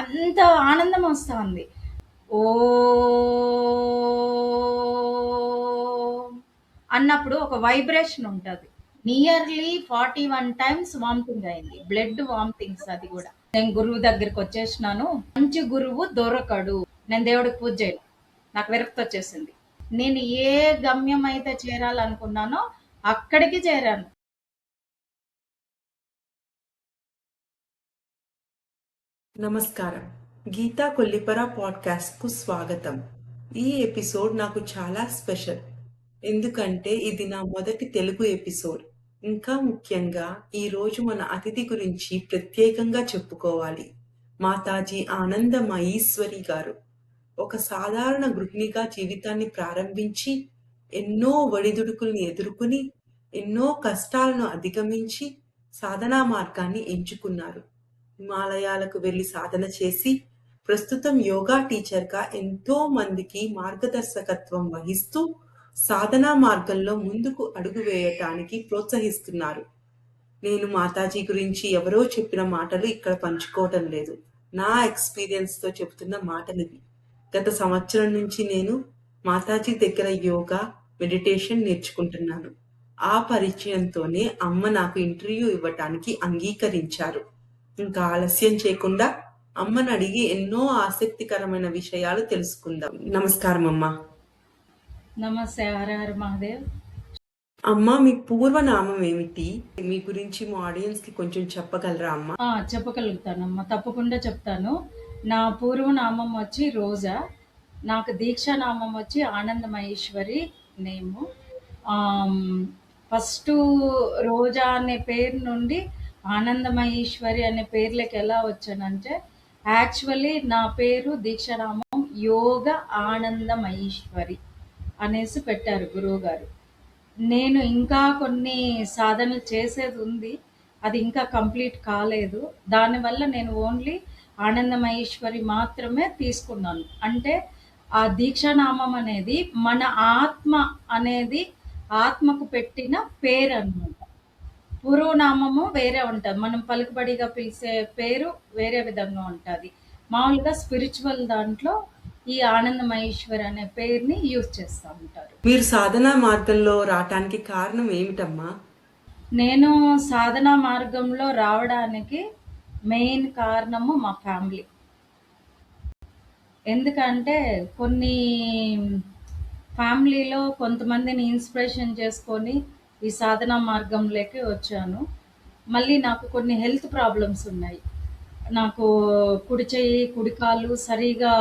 అంత ఆనందం వస్తుంది. ఓ అన్నప్పుడు ఒక వైబ్రేషన్ ఉంటుంది. నియర్లీ 41 టైమ్స్ వామిటింగ్ అయింది, బ్లడ్ వామిటింగ్స్. అది కూడా నేను గురువు దగ్గరికి వచ్చేసినాను. మంచి గురువు దొరకడు. నేను దేవుడికి పూజ చేయను, నాకు విరక్తి వచ్చేసింది. నేను ఏ గమ్యం అయితే చేరాలనుకున్నానో అక్కడికి చేరాను. నమస్కారం. గీతా కొల్లిపర పాడ్కాస్ట్కు స్వాగతం. ఈ ఎపిసోడ్ నాకు చాలా స్పెషల్, ఎందుకంటే ఇది నా మొదటి తెలుగు ఎపిసోడ్. ఇంకా ముఖ్యంగా ఈరోజు మన అతిథి గురించి ప్రత్యేకంగా చెప్పుకోవాలి. మాతాజీ ఆనందమయీశ్వరి గారు ఒక సాధారణ గృహిణిగా జీవితాన్ని ప్రారంభించి ఎన్నో ఒడిదుడుకుల్ని ఎదుర్కొని ఎన్నో కష్టాలను అధిగమించి సాధనా మార్గాన్ని ఎంచుకున్నారు. హిమాలయాలకు వెళ్లి సాధన చేసి ప్రస్తుతం యోగా టీచర్గా ఎంతో మందికి మార్గదర్శకత్వం వహిస్తూ సాధనా మార్గంలో ముందుకు అడుగు వేయటానికి ప్రోత్సహిస్తున్నారు. నేను మాతాజీ గురించి ఎవరో చెప్పిన మాటలు ఇక్కడ పంచుకోవటం లేదు, నా ఎక్స్పీరియన్స్తో చెబుతున్న మాటలు ఇవి. గత సంవత్సరం నుంచి నేను మాతాజీ దగ్గర యోగా, మెడిటేషన్ నేర్చుకుంటున్నాను. ఆ పరిచయంతోనే అమ్మ నాకు ఇంటర్వ్యూ ఇవ్వటానికి అంగీకరించారు. ఇంకా ఆలస్యం చేయకుండా అమ్మని అడిగి ఎన్నో ఆసక్తికరమైన విషయాలు తెలుసుకుందాం. నమస్కారం అమ్మా. నమస్తే. హర హర మహాదేవ్. అమ్మా, మీ పూర్వనామం ఏమిటి? మీ గురించి మా ఆడియన్స్ కి కొంచెం చెప్పగలరా అమ్మా? చెప్పగలుగుతానమ్మా, తప్పకుండా చెప్తాను. నా పూర్వనామం వచ్చి రోజా, నాకు దీక్షానామం వచ్చి ఆనందమహేశ్వరి నేము. ఫస్ట్ రోజా అనే పేరు నుండి ఆనందమహేశ్వరి అనే పేర్లకి ఎలా వచ్చానంటే, యాక్చువల్లీ నా పేరు దీక్షానామం యోగ ఆనందమహేశ్వరి అనేసి పెట్టారు గురువు గారు. నేను ఇంకా కొన్ని సాధనలు చేసేది ఉంది, అది ఇంకా కంప్లీట్ కాలేదు. దానివల్ల నేను ఓన్లీ ఆనందమహేశ్వరి మాత్రమే తీసుకున్నాను. అంటే ఆ దీక్షానామం అనేది మన ఆత్మ అనేది ఆత్మకు పెట్టిన పేరు అన్నమాట. పూర్వనామము వేరే ఉంటుంది, మనం పలుకుబడిగా పిలిచే పేరు వేరే విధంగా ఉంటుంది. మామూలుగా స్పిరిచువల్ దాంట్లో ఈ ఆనందమహేశ్వరి అనే పేరుని యూజ్ చేస్తూ ఉంటారు. మీరు సాధనా మార్గంలో రావటానికి కారణం ఏమిటమ్మా? నేను సాధనా మార్గంలో రావడానికి మెయిన్ కారణము మా ఫ్యామిలీ. ఎందుకంటే కొన్ని ఫ్యామిలీలో కొంతమందిని ఇన్స్పిరేషన్ చేసుకొని ఈ సాధనా మార్గంలోకి వచ్చాను. మళ్ళీ నాకు కొన్ని హెల్త్ ప్రాబ్లమ్స్ ఉన్నాయి. నాకు కుడి చెయ్యి, కుడి కాలు సరిగా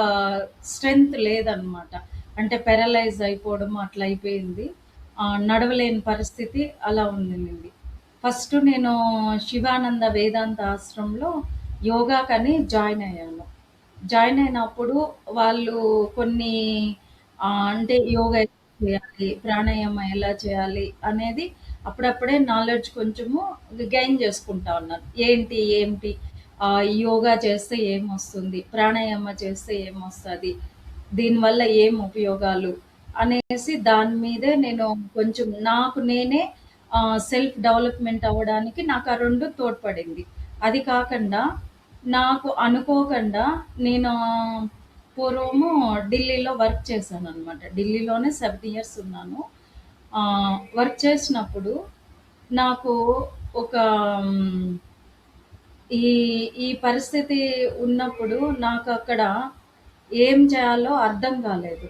స్ట్రెంగ్త్ లేదనమాట. అంటే పెరలైజ్ అయిపోవడం అట్లా అయిపోయింది. నడవలేని పరిస్థితి అలా ఉండింది. ఫస్ట్ నేను శివానంద వేదాంత ఆశ్రమంలో యోగాకని జాయిన్ అయ్యాను. జాయిన్ అయినప్పుడు వాళ్ళు కొన్ని అంటే యోగా ఎలా చేయాలి, ప్రాణాయామం ఎలా చేయాలి అనేది అప్పుడప్పుడే నాలెడ్జ్ కొంచెము గెయిన్ చేసుకుంటా ఉన్నాను. ఏంటి ఏమిటి యోగా చేస్తే ఏమొస్తుంది, ప్రాణాయామ చేస్తే ఏమొస్తుంది, దీనివల్ల ఏం ఉపయోగాలు అనేసి దాని మీదే నేను కొంచెం నాకు నేనే సెల్ఫ్ డెవలప్మెంట్ అవ్వడానికి నాకు ఆ రెండు తోడ్పడింది. అది కాకుండా నాకు అనుకోకుండా నేను పూర్వము ఢిల్లీలో వర్క్ చేశాను అనమాట. ఢిల్లీలోనే 7 years ఉన్నాను. వర్క్ చేసినప్పుడు నాకు ఒక ఈ ఈ పరిస్థితి ఉన్నప్పుడు నాకు అక్కడ ఏం చేయాలో అర్థం కాలేదు.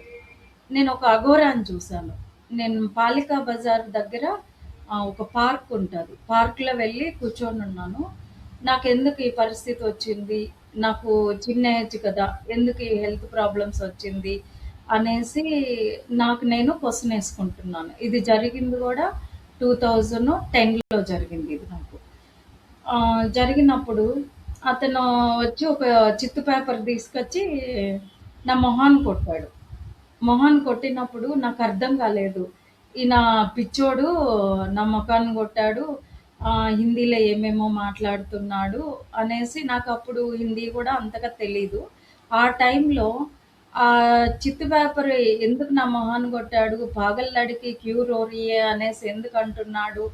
నేను ఒక అఘోరాని చూశాను. నేను పాలికా బజార్ దగ్గర ఒక పార్క్ ఉంటుంది, పార్క్లో వెళ్ళి కూర్చొని ఉన్నాను. నాకెందుకు ఈ పరిస్థితి వచ్చింది, నాకు చిన్న ఏజ్ కదా, ఎందుకు ఈ హెల్త్ ప్రాబ్లమ్స్ వచ్చింది అనేసి నాకు నేను క్వశ్చన్ వేసుకుంటున్నాను. ఇది జరిగింది కూడా 2010లో జరిగింది ఇది నాకు. జరిగినప్పుడు అతను వచ్చి ఒక చిత్తు పేపర్ తీసుకొచ్చి నా మొహాన్ని కొట్టాడు. మొహాన్ని కొట్టినప్పుడు నాకు అర్థం కాలేదు, ఈయన పిచ్చోడు నా మొఖాన్ని కొట్టాడు, హిందీలో ఏమేమో మాట్లాడుతున్నాడు అనేసి. నాకు అప్పుడు హిందీ కూడా అంతగా తెలీదు. ఆ టైంలో ఆ చిత్తు పేపర్ ఎందుకు నా మొహాన్ని కొట్టాడు, పాగల్ లడికి క్యూ రోరియే అనేసి ఎందుకు అంటున్నాడు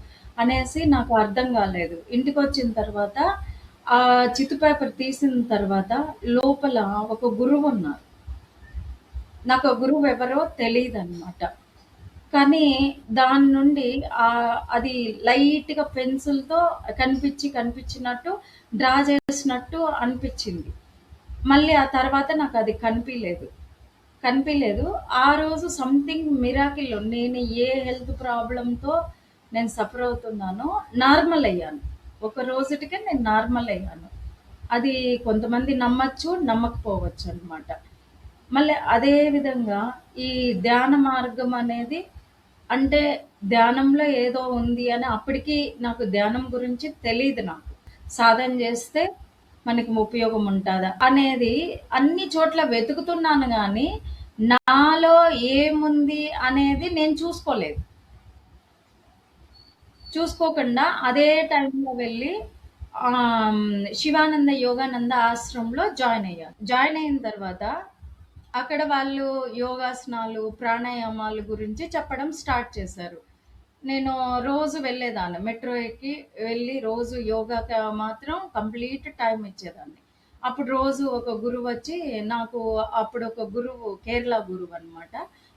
అనేసి నాకు అర్థం కాలేదు. ఇంటికి వచ్చిన తర్వాత ఆ చిత్తు పేపర్ తీసిన తర్వాత లోపల ఒక గురువున్నారు. నాకు ఆ గురువు ఎవరో తెలీదనమాట. కానీ దాని నుండి అది లైట్‌గా పెన్సిల్‌తో కనిపించినట్టు డ్రా చేసినట్టు అనిపిచ్చింది. మళ్ళీ ఆ తర్వాత నాకది కనిపియలేదు. ఆ రోజు సంథింగ్ మిరాకిల్ నేను ఏ హెల్త్ ప్రాబ్లమ్‌తో నేను సఫర్ అవుతున్నానో నార్మల్ అయ్యాను. ఒక రోజుటికే నేను నార్మల్ అయ్యాను. అది కొంతమంది నమ్మొచ్చు, నమ్మకపోవచ్చనమాట. మళ్ళీ అదే విధంగా ఈ ధ్యాన మార్గం అనేది అంటే ధ్యానంలో ఏదో ఉంది అని అప్పటికి నాకు ధ్యానం గురించి తెలీదు నాకు. సాధన చేస్తే మనకి ఉపయోగం ఉంటదా అనేది అన్ని చోట్ల వెతుకుతున్నాను గానీ, నాలో ఏముంది అనేది నేను చూసుకోకుండా అదే టైంలో వెళ్ళి శివానంద యోగానంద ఆశ్రమంలో జాయిన్ అయ్యాను. జాయిన్ అయిన తర్వాత అక్కడ వాళ్ళు యోగాసనాలు, ప్రాణాయామాలు గురించి చెప్పడం స్టార్ట్ చేశారు. నేను రోజు వెళ్ళేదాన్ని. మెట్రో ఎక్కి వెళ్ళి రోజు యోగాకి మాత్రం కంప్లీట్ టైం ఇచ్చేదాన్ని. అప్పుడు రోజు ఒక గురువొచ్చి నాకు అప్పుడు ఒక గురువు కేరళ గురువనమాట.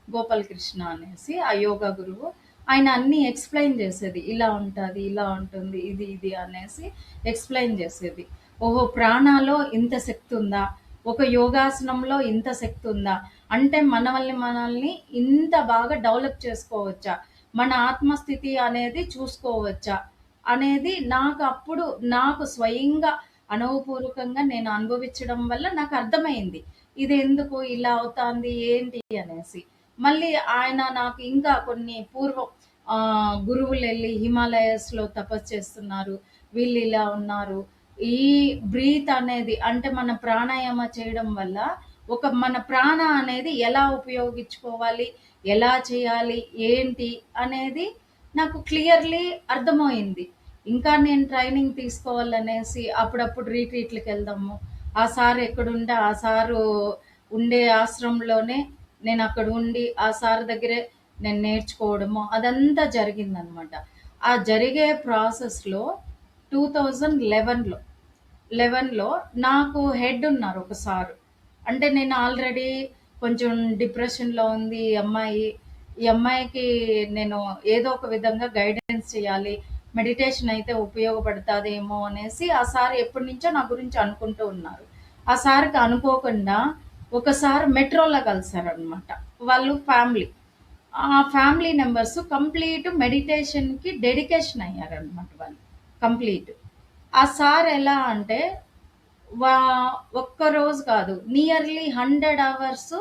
గోపాలకృష్ణ అనేసి ఆ యోగా గురువు. ఆయన అన్నీ ఎక్స్‌ప్లెయిన్ చేసేది. ఇలా ఉంటది, ఇలా ఉంటుంది, ఇది అనేసి ఎక్స్‌ప్లెయిన్ చేసేది. ఓహో! ప్రాణాలో ఇంత శక్తుందా? ఒక యోగాసనంలో ఇంత శక్తుందా? అంటే మనల్ని ఇంత బాగా డెవలప్ చేసుకోవచ్చా? మన ఆత్మస్థితి అనేది చూసుకోవచ్చా? అనేది నాకు స్వయంగా అనుభవపూర్వకంగా నేను అనుభవించడం వల్ల నాకర్థమైంది. ఇదెందుకు ఇలా అవుతాంది ఏంటి అనేసి. మళ్ళీ ఆయన నాకు ఇంకా కొన్ని పూర్వం గురువులెళ్ళి హిమాలయస్‌లో తపస్సు చేస్తున్నారు. వీళ్ళిలా ఉన్నారు. ఈ బ్రీత్ అనేది అంటే మన ప్రాణాయామ చేయడం వల్ల మన ప్రాణ అనేది ఎలా ఉపయోగించుకోవాలి, ఎలా చేయాలి, ఏంటి అనేది నాకు క్లియర్‌లీ అర్థమయింది. ఇంకా నేను ట్రైనింగ్ తీసుకోవాలనేసి అప్పుడప్పుడు రిట్రీట్‌లకెళ్దాము. ఆ సార్ ఎక్కడుంటే ఆ సారు ఉండే ఆశ్రమంలోనే నేనక్కడ ఉండి ఆ సార్ దగ్గరే నేను నేర్చుకోవడము అదంతా జరిగిందనమాట. ఆ జరిగే ప్రాసెస్‌లో 2011లో 11లో నాకు హెడ్ ఉన్నారు ఒక సారు. అంటే నేను ఆల్రెడీ కొంచెం డిప్రెషన్‌లో ఉంది ఈ అమ్మాయి. ఈ అమ్మాయికి నేను ఏదో ఒక విధంగా గైడెన్స్ చేయాలి. మెడిటేషన్ అయితే ఉపయోగపడతాదేమో అనేసి ఆ సార్ ఎప్పటినుంచో నా గురించి అనుకుంటూ ఉన్నారు. ఆ సార్‌కి అనుకోకుండా ఒకసారి మెట్రోలో కలిసారనమాట. వాళ్ళు ఫ్యామిలీ. ఆ ఫ్యామిలీ మెంబర్స్ కంప్లీట్ మెడిటేషన్‌కి డెడికేషన్ అయ్యారనమాట వాళ్ళు. కంప్లీట్. ఆ సార్ ఎలా అంటే వా ఒక్క రోజు కాదు. నియర్లీ 100 అవర్స్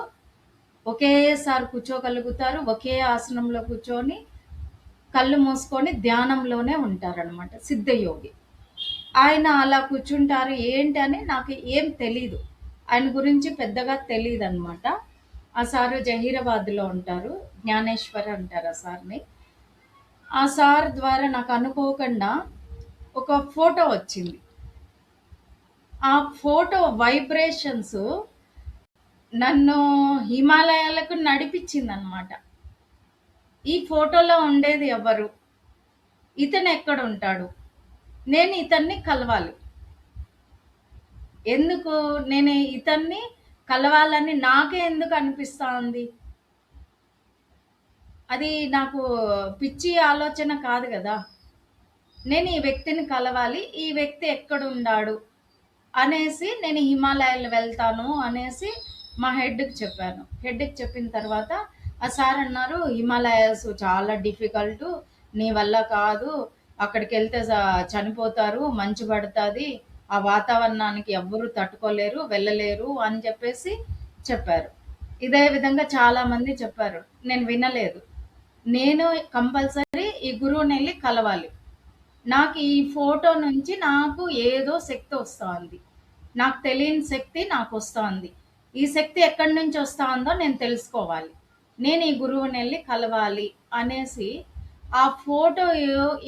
ఒకేసారి కూర్చోగలుగుతారు. ఒకే ఆసనంలో కూర్చొని, కళ్ళు మూసుకొని ధ్యానంలోనే ఉంటారనమాట. సిద్ధయోగి. ఆయన అలా కూర్చుంటారు. ఏంటి అని నాకు ఏం తెలీదు. ఆయన గురించి పెద్దగా తెలీదనమాట. ఆ సారు జహీరాబాద్‌లో ఉంటారు. జ్ఞానేశ్వర్ అంటారు ఆ సార్‌ని. ఆ సార్ ద్వారా నాకు అనుకోకుండా ఒక ఫోటో వచ్చింది. ఆ ఫోటో వైబ్రేషన్స్ నన్ను హిమాలయాలకు నడిపించిందనమాట. ఈ ఫోటోలో ఉండేది ఎవరు? ఇతను ఎక్కడుంటాడు? నేను ఇతన్ని కలవాలి. ఎందుకు నేను ఇతన్ని కలవాలని నాకే ఎందుకు అనిపిస్తా ఉంది? అది నాకు పిచ్చి ఆలోచన కాదు గదా! నేను ఈ వ్యక్తిని కలవాలి. ఈ వ్యక్తి ఎక్కడుండాడు? అనేసి నేను హిమాలయాలు వెళ్తాను అనేసి మా హెడ్‌కి చెప్పాను. హెడ్‌కి చెప్పిన తర్వాత ఆ సార్ అన్నారు, "హిమాలయాస్ చాలా డిఫికల్టు. నీ వల్ల కాదు. అక్కడికెళ్తే చనిపోతారు. మంచు పడతాది. ఆ వాతావరణానికి ఎవ్వరు తట్టుకోలేరు, వెళ్ళలేరు" అని చెప్పేసి చెప్పారు. ఇదే విధంగా చాలామంది చెప్పారు. నేను వినలేదు. నేను కంపల్సరీ ఈ గురువునెళ్లి కలవాలి. నాకు ఈ ఫోటో నుంచి నాకు ఏదో శక్తి వస్తాంది. నాకు తెలియని శక్తి నాకొస్తాంది. ఈ శక్తి ఎక్కడి నుంచి వస్తాందో నేను తెలుసుకోవాలి. నేను ఈ గురువునెళ్లి కలవాలి అనేసి ఆ ఫోటో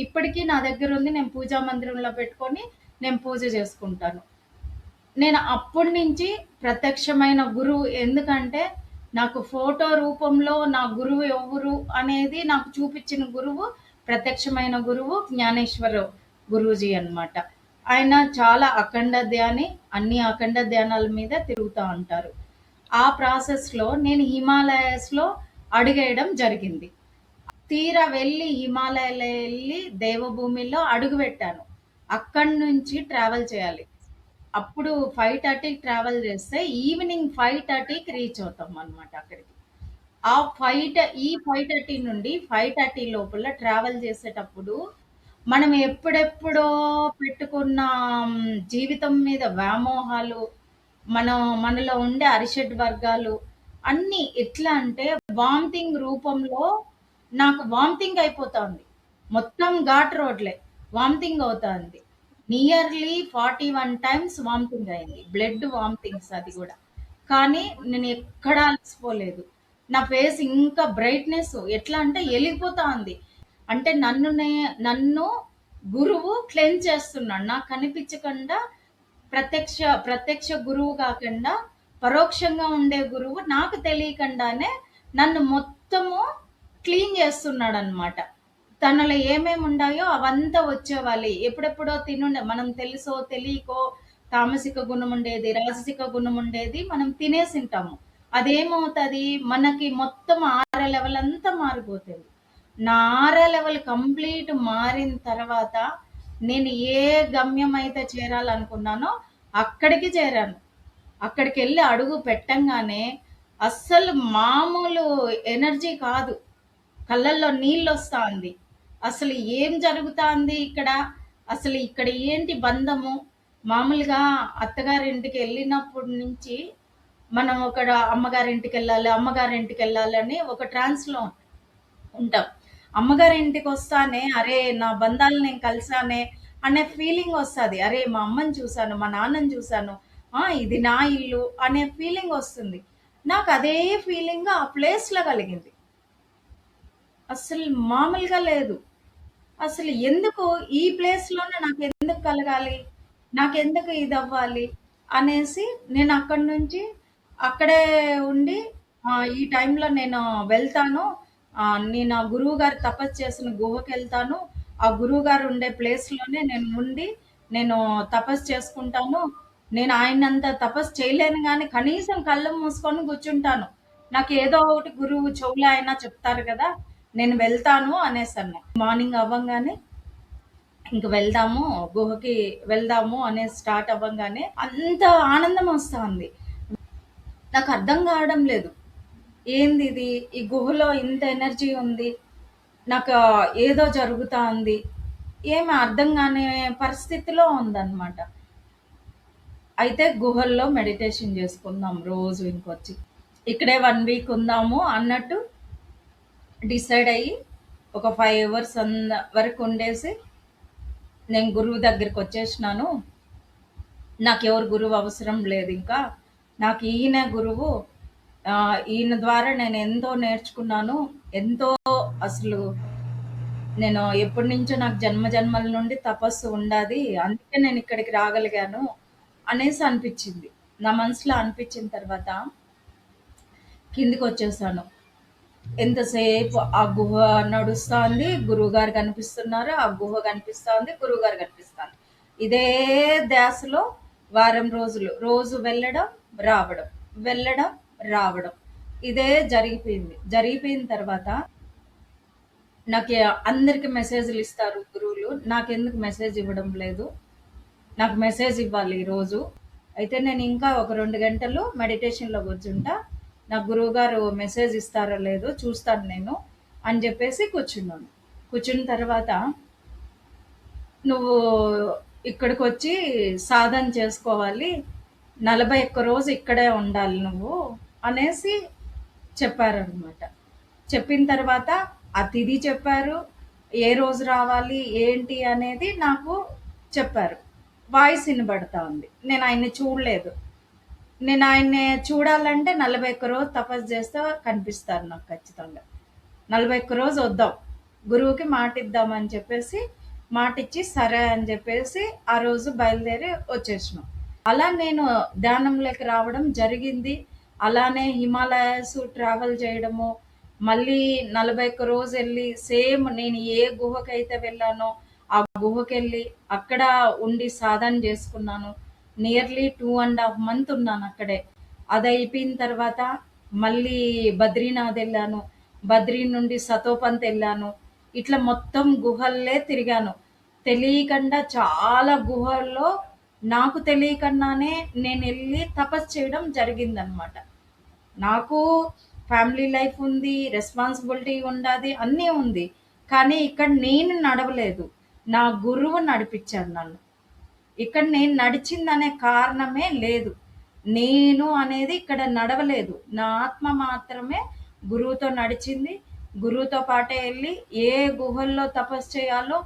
ఇప్పటికీ నా దగ్గరుంది. నేను పూజా మందిరంలో పెట్టుకొని నేను పూజ చేసుకుంటాను. నేను అప్పటి నుంచి ప్రత్యక్షమైన గురువు ఎందుకంటే నాకు ఫోటో రూపంలో నా గురువు ఎవరు అనేది నాకు చూపించిన గురువు ప్రత్యక్షమైన గురువు జ్ఞానేశ్వర గురూజీ అన్నమాట. ఆయన చాలా అఖండ ధ్యాని. అన్ని అఖండ ధ్యానాల మీద తిరుగుతా ఉంటారు. ఆ ప్రాసెస్‌లో నేను హిమాలయాస్‌లో అడుగేయడం జరిగింది. తీరా వెళ్ళి హిమాలయాలో వెళ్ళి దేవభూమిలో అడుగుపెట్టాను. అక్కడి నుంచి ట్రావెల్ చేయాలి. అప్పుడు 5:30కి ట్రావెల్ చేస్తే ఈవినింగ్ 5:30కి రీచ్ అవుతాం అనమాట అక్కడికి. ఆ 5:30 నుండి 5:30 లోపల ట్రావెల్ చేసేటప్పుడు మనం ఎప్పుడెప్పుడో పెట్టుకున్న జీవితం మీద వ్యామోహాలు, మనలో ఉండే అరిషడ్ వర్గాలు అన్నీ ఎట్లా అంటే వామిటింగ్ రూపంలో నాకు వామిటింగ్ అయిపోతుంది. మొత్తం ఘాట్ రోడ్లే వామిటింగ్ అవుతుంది. నియర్లీ 41 టైమ్స్ వామిటింగ్ అయింది. బ్లడ్ వామిటింగ్స్ అది కూడా. కానీ నేను ఎక్కడా అలసిపోలేదు. నా ఫేస్ ఇంకా బ్రైట్నెస్ ఎట్లా అంటే ఎలిగిపోతా ఉంది. అంటే నన్ను గురువు క్లెన్స్ చేస్తున్నాడు. నాకు కనిపించకుండా ప్రత్యక్ష ప్రత్యక్ష గురువు కాకుండా పరోక్షంగా ఉండే గురువు నాకు తెలియకుండానే నన్ను మొత్తము క్లీన్ చేస్తున్నాడు అనమాట. తనలో ఏమేమి ఉన్నాయో అవంతా వచ్చేవాలి. ఎప్పుడెప్పుడో తినుండే మనం తెలుసో తెలియకో తామసిక గుణం ఉండేది, రాజసిక గుణం ఉండేది మనం తినేసింటాము. అదేమవుతుంది మనకి మొత్తం 6 లెవెల్ అంతా మారిపోతుంది. నా 6 లెవెల్ కంప్లీట్ మారిన తర్వాత నేను ఏ గమ్యం అయితే చేరాలనుకున్నానో అక్కడికి చేరాను. అక్కడికి వెళ్ళి అడుగు పెట్టంగానే అస్సలు మామూలు ఎనర్జీ కాదు. కళ్ళల్లో నీళ్ళు వస్తా ఉంది. అసలు ఏం జరుగుతాంది ఇక్కడ? అసలు ఇక్కడ ఏంటి బంధము? మామూలుగా అత్తగారింటికి వెళ్ళినప్పటి నుంచి మనం ఒక అమ్మగారింటికి వెళ్ళాలి, అమ్మగారింటికి వెళ్ళాలని ఒక ట్రాన్స్లో ఉంటాం. అమ్మగారింటికి వస్తానే అరే నా బంధాలు నేను కలిసానే అనే ఫీలింగ్ వస్తుంది. అరే మా అమ్మని చూశాను, మా నాన్నని చూశాను, ఇది నా ఇల్లు అనే ఫీలింగ్ వస్తుంది. నాకు అదే ఫీలింగ్ ఆ ప్లేస్లో కలిగింది. అసలు మామూలుగా లేదు. అసలు ఎందుకు ఈ ప్లేస్‌లోనే నాకెందుకు కలగాలి? నాకెందుకు ఇదవ్వాలి? అనేసి నేను అక్కడి నుంచి అక్కడే ఉండి ఈ టైంలో నేను వెళ్తాను. నేను ఆ గురువుగారు తపస్సు చేసిన గుహకెళ్తాను. ఆ గురువుగారు ఉండే ప్లేస్‌లోనే నేను ఉండి నేను తపస్సు చేసుకుంటాను. నేను ఆయనంత తపస్సు చేయలేను గానీ కనీసం కళ్ళు మూసుకొని కూర్చుంటాను. నాకేదో ఒకటి గురువు చెవులో అయినా చెప్తారు కదా! నేను వెళ్తాను అనేసన్నా. మార్నింగ్ అవ్వంగానే ఇంక వెళ్దాము, గుహకి వెళ్దాము అనేసి స్టార్ట్ అవ్వంగానే అంత ఆనందం వస్తుంది. నాకు అర్థం కావడం లేదు. ఏందిది? ఈ గుహలో ఇంత ఎనర్జీ ఉంది. నాకు ఏదో జరుగుతా ఉంది. ఏమి అర్థం కాని పరిస్థితిలో ఉందన్నమాట. అయితే గుహల్లో మెడిటేషన్ చేసుకుందాం రోజు ఇంకొచ్చి. ఇక్కడే 1 వీక్ ఉందాము అన్నట్టు డిసైడ్ అయ్యి ఒక 5 అవర్స్ వరకు ఉండేసి నేను గురువు దగ్గరికి వచ్చేసినాను. నాకెవరు గురువు అవసరం లేదు ఇంకా. నాకు ఈయన గురువు. ఈయన ద్వారా నేను ఎంతో నేర్చుకున్నాను. ఎంతో అసలు నేను ఎప్పటి నుంచో నాకు జన్మ జన్మల నుండి తపస్సు ఉండాది. అందుకే నేను ఇక్కడికి రాగలిగాను అనేసి అనిపించింది. నా మనసులో అనిపించిన తర్వాత కిందికి వచ్చేసాను. ఎంతసేపు ఆ గుహ నడుస్తుంది, గురువుగారు కనిపిస్తున్నారు, ఆ గుహ కనిపిస్తుంది, గురువుగారు కనిపిస్తారు. ఇదే ధ్యాసలో వారం రోజులు రోజు వెళ్ళడం రావడం, వెళ్ళడం రావడం ఇదే జరిగిపోయింది. జరిగిపోయిన తర్వాత నాకు అందరికి మెసేజ్లు ఇస్తారు గురువులు. నాకెందుకు మెసేజ్ ఇవ్వడం లేదు? నాకు మెసేజ్ ఇవ్వాలి రోజు. అయితే నేను ఇంకా ఒక 2 గంటలు మెడిటేషన్లో కూర్చుంటా. నా గురువుగారు మెసేజ్ ఇస్తారో లేదో చూస్తాను నేను అని చెప్పేసి కూర్చున్నాను. కూర్చున్న తర్వాత నువ్వు ఇక్కడికి వచ్చి సాధన చేసుకోవాలి, 41 రోజు ఇక్కడే ఉండాలి నువ్వు అనేసి చెప్పారనమాట. చెప్పిన తర్వాత ఆ తిథి చెప్పారు, ఏ రోజు రావాలి ఏంటి అనేది నాకు చెప్పారు. వాయిస్ వినబడతా ఉంది. నేను ఆయన్ని చూడలేదు. నేను ఆయన్ని చూడాలంటే 41 రోజు తపస్సు చేస్తే కనిపిస్తారు నాకు ఖచ్చితంగా. 41 రోజు వద్దాం, గురువుకి మాట ఇద్దామని చెప్పేసి మాటిచ్చి సరే అని చెప్పేసి ఆ రోజు బయలుదేరి వచ్చేసినాం. అలా నేను ధ్యానంలోకి రావడం జరిగింది. అలానే హిమాలయాస్ ట్రావెల్ చేయడము, మళ్ళీ 41 రోజు వెళ్ళి సేమ్ నేను ఏ గుహకైతే వెళ్ళానో ఆ గుహకెళ్ళి అక్కడ ఉండి సాధన చేసుకున్నాను. నియర్లీ 2.5 మంత్ ఉన్నాను అక్కడే. అది అయిపోయిన తర్వాత మళ్ళీ బద్రీనాథ్ వెళ్ళాను. బద్రీ నుండి సతోపంత్ వెళ్ళాను. ఇట్లా మొత్తం గుహల్లే తిరిగాను. తెలియకుండా చాలా గుహల్లో నాకు తెలియకుండానే నేను వెళ్ళి తపస్సు చేయడం జరిగిందనమాట. నాకు ఫ్యామిలీ లైఫ్ ఉంది, రెస్పాన్సిబిలిటీ ఉండాది, అన్నీ ఉంది. కానీ ఇక్కడ నేను నడవలేదు. నా గురువు నడిపించాడు నన్ను. ఇక్కడ నేను నడిచిందనే కారణమే లేదు. నేను అనేది ఇక్కడ నడవలేదు. నా ఆత్మ మాత్రమే గురువుతో నడిచింది. గురువుతో పాటే వెళ్ళి ఏ గుహల్లో తపస్సు చేయాలో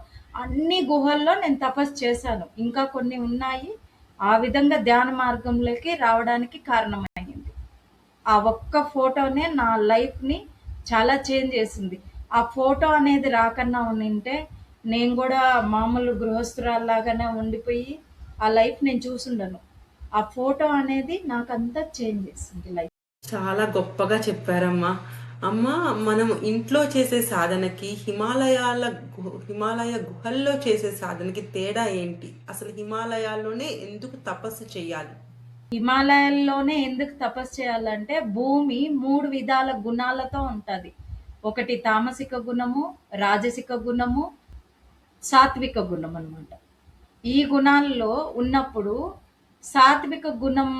అన్ని గుహల్లో నేను తపస్సు చేశాను. ఇంకా కొన్ని ఉన్నాయి. ఆ విధంగా ధ్యాన మార్గంలోకి రావడానికి కారణమైంది. ఆ ఒక్క ఫోటోనే నా లైఫ్‌ని చాలా చేంజ్ చేసింది. ఆ ఫోటో అనేది రాకన్నా ఉండింటే నేను కూడా మామూలు గృహస్థురాల్లాగానే ఉండిపోయి ఆ లైఫ్ నేను చూసుండను. ఆ ఫోటో అనేది నాకంతా చేంజ్ చేసింది లైఫ్. చాలా గొప్పగా చెప్పారమ్మా. అమ్మా, మనం ఇంట్లో చేసే సాధనకి హిమాలయ గుహల్లో చేసే సాధనకి తేడా ఏంటి? అసలు హిమాలయాల్లోనే ఎందుకు తపస్సు చేయాలి? హిమాలయాల్లోనే ఎందుకు తపస్సు చేయాలంటే భూమి 3 విధాల గుణాలతో ఉంటది. ఒకటి తామసిక గుణము, రాజసిక గుణము, సాత్విక గుణం అన్నమాట. ఈ గుణాల్లో ఉన్నప్పుడు సాత్విక గుణం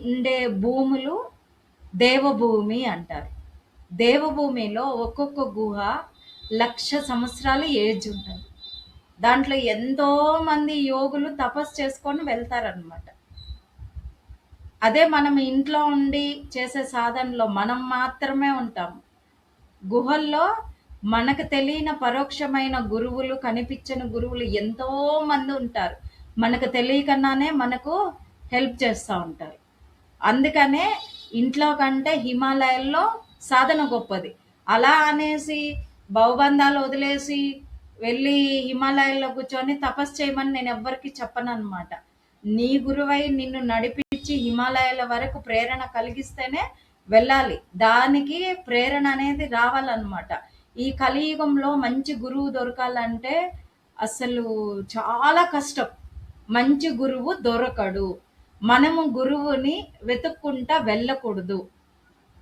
ఉండే భూములు దేవభూమి అంటారు. దేవభూమిలో ఒక్కొక్క గుహ 1,00,000 సంవత్సరాల ఏజ్ ఉంటుంది. దాంట్లో ఎంతో మంది యోగులు తపస్సు చేసుకొని వెళ్తారనమాట. అదే మనం ఇంట్లో ఉండి చేసే సాధనలో మనం మాత్రమే ఉంటాము. గుహల్లో మనకు తెలియని పరోక్షమైన గురువులు, కనిపించని గురువులు ఎంతో మంది ఉంటారు. మనకు తెలియకుండానే మనకు హెల్ప్ చేస్తూ ఉంటారు. అందుకనే ఇంట్లో కంటే హిమాలయాల్లో సాధన గొప్పది. అలా అనేసి భవబంధాలు వదిలేసి వెళ్ళి హిమాలయాల్లో కూర్చొని తపస్సు చేయమని నేను ఎవ్వరికి చెప్పను అనమాట. నీ గురువై నిన్ను నడిపించి హిమాలయాల వరకు ప్రేరణ కలిగిస్తేనే వెళ్ళాలి. దానికి ప్రేరణ అనేది రావాలన్నమాట. ఈ కలియుగంలో మంచి గురువు దొరకాలంటే అసలు చాలా కష్టం. మంచి గురువు దొరకడు. మనము గురువుని వెతుక్కుంటా వెళ్ళకూడదు.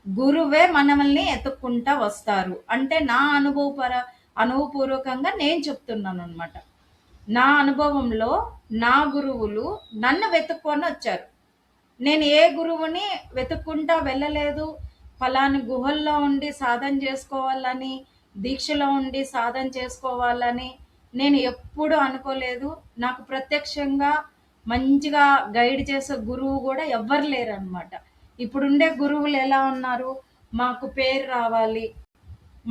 గురువే మనల్ని ఎతుక్కుంటా వస్తారు. అంటే నా అనుభవపూర్వకంగా నేను చెప్తున్నాను అనమాట. నా అనుభవంలో నా గురువులు నన్ను వెతుక్కొని వచ్చారు. నేను ఏ గురువుని వెతుక్కుంటా వెళ్ళలేదు. ఫలాని గుహల్లో ఉండి సాధన చేసుకోవాలని, దీక్షలో ఉండి సాధన చేసుకోవాలని నేను ఎప్పుడు అనుకోలేదు. నాకు ప్రత్యక్షంగా మంచిగా గైడ్ చేసే గురువు కూడా ఎవ్వరు లేరనమాట. ఇప్పుడుండే గురువులు ఎలా ఉన్నారు? మాకు పేరు రావాలి,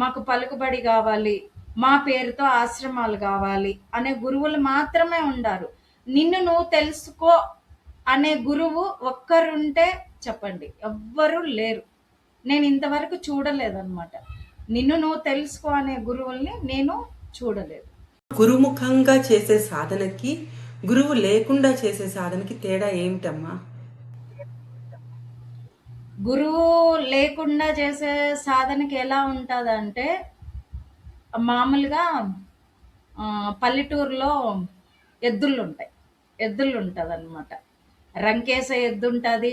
మాకు పలుకుబడి కావాలి, మా పేరుతో ఆశ్రమాలు కావాలి అనే గురువులు మాత్రమే ఉండారు. నిన్ను నువ్వు తెలుసుకో అనే గురువు ఒక్కరుంటే చెప్పండి. ఎవ్వరూ లేరు. నేను ఇంతవరకు చూడలేదన్నమాట. నిన్ను నువ్వు తెలుసుకో అనే గురువుల్ని నేను చూడలేదు. గురుముఖంగా చేసే సాధనకి, గురువు లేకుండా చేసే సాధనకి తేడా ఏమిటమ్మా? గురువు లేకుండా చేసే సాధనకి ఎలా ఉంటుందంటే మామూలుగా పల్లెటూరులో ఎద్దులు ఉంటాయి. ఎద్దులు ఉంటుంది అనమాట. రంకేసే ఎద్దు ఉంటుంది,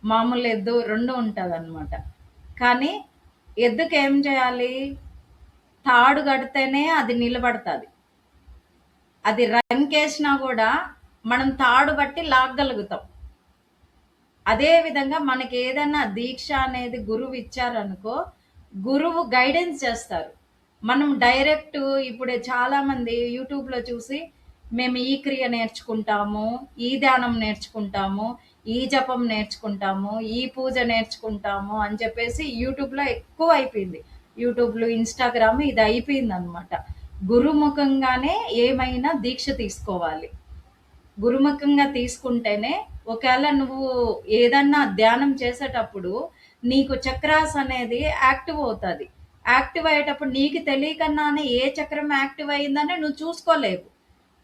మామూలు ఎద్దు 2 ఉంటుంది అనమాట. కానీ ఎద్దుకి ఏం చేయాలి? తాడు కడితేనే అది నిలబడుతుంది. అది రంకేసినా కూడా మనం తాడు బట్టి లాగగలుగుతాం. అదే విధంగా మనకి ఏదైనా దీక్ష అనేది గురువు ఇచ్చారనుకో, గురువు గైడెన్స్ చేస్తారు. మనం డైరెక్ట్ ఇప్పుడు చాలా మంది యూట్యూబ్లో చూసి మేము ఈ క్రియ నేర్చుకుంటాము, ఈ ధ్యానం నేర్చుకుంటాము, ఈ జపం నేర్చుకుంటాము, ఈ పూజ నేర్చుకుంటాము అని చెప్పేసి యూట్యూబ్లో ఎక్కువ అయిపోయింది. యూట్యూబ్లో, ఇన్స్టాగ్రామ్ ఇది అయిపోయింది అనమాట. గురుముఖంగానే ఏమైనా దీక్ష తీసుకోవాలి. గురుముఖంగా తీసుకుంటేనే ఒకవేళ నువ్వు ఏదన్నా ధ్యానం చేసేటప్పుడు నీకు చక్రాస్ అనేది యాక్టివ్ అవుతుంది. యాక్టివ్ అయ్యేటప్పుడు నీకు తెలియకన్నానే ఏ చక్రం యాక్టివ్ అయిందని నువ్వు చూసుకోలేవు.